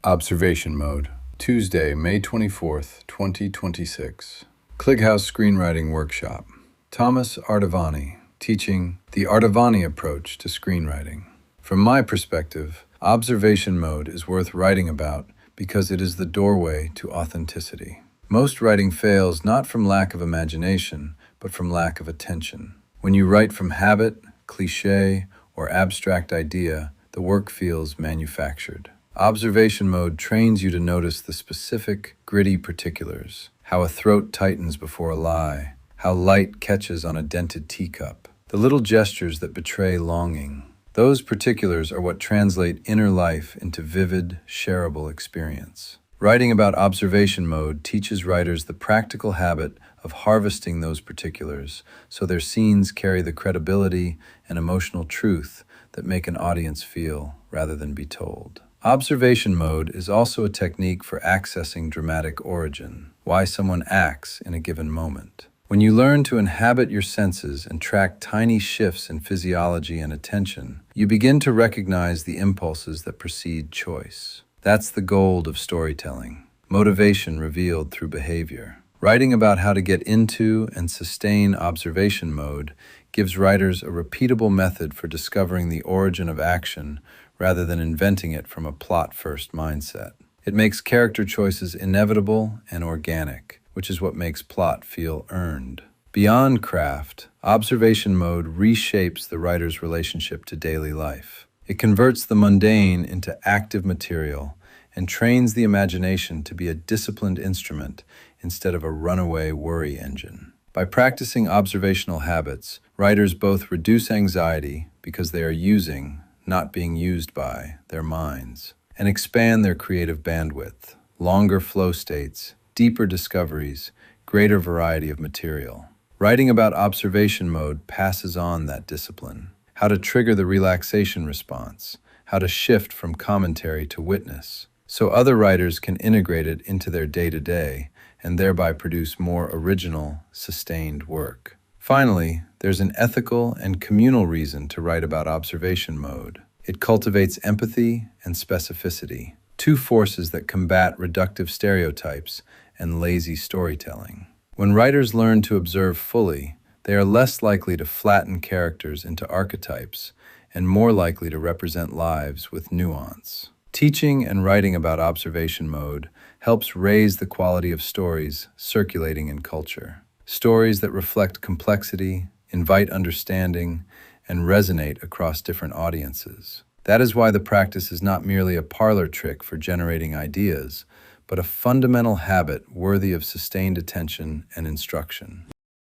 Observation Mode, Tuesday, May 24th, 2026. Clubhouse Screenwriting Workshop. Thomas Ardavany, teaching the Ardavany approach to screenwriting. From my perspective, observation mode is worth writing about because it is the doorway to authenticity. Most writing fails not from lack of imagination, but from lack of attention. When you write from habit, cliché, or abstract idea, the work feels manufactured. Observation mode trains you to notice the specific, gritty particulars, how a throat tightens before a lie, how light catches on a dented teacup, the little gestures that betray longing. Those particulars are what translate inner life into vivid, sharable experience. Writing about observation mode teaches writers the practical habit of harvesting those particulars so their scenes carry the credibility and emotional truth that make an audience feel rather than be told. Observation mode is also a technique for accessing dramatic origin, why someone acts in a given moment. When you learn to inhabit your senses and track tiny shifts in physiology and attention, you begin to recognize the impulses that precede choice. That's the gold of storytelling, motivation revealed through behavior. Writing about how to get into and sustain observation mode gives writers a repeatable method for discovering the origin of action rather than inventing it from a plot-first mindset. It makes character choices inevitable and organic, which is what makes plot feel earned. Beyond craft, observation mode reshapes the writer's relationship to daily life. It converts the mundane into active material and trains the imagination to be a disciplined instrument instead of a runaway worry engine. By practicing observational habits, writers both reduce anxiety because they are using, not being used by, their minds, and expand their creative bandwidth, longer flow states, deeper discoveries, greater variety of material. Writing about observation mode passes on that discipline, how to trigger the relaxation response, how to shift from commentary to witness, so other writers can integrate it into their day-to-day and thereby produce more original, sustained work. Finally, there's an ethical and communal reason to write about observation mode. It cultivates empathy and specificity, two forces that combat reductive stereotypes and lazy storytelling. When writers learn to observe fully, they are less likely to flatten characters into archetypes and more likely to represent lives with nuance. Teaching and writing about observation mode helps raise the quality of stories circulating in culture. Stories that reflect complexity, invite understanding, and resonate across different audiences. That is why the practice is not merely a parlor trick for generating ideas, but a fundamental habit worthy of sustained attention and instruction.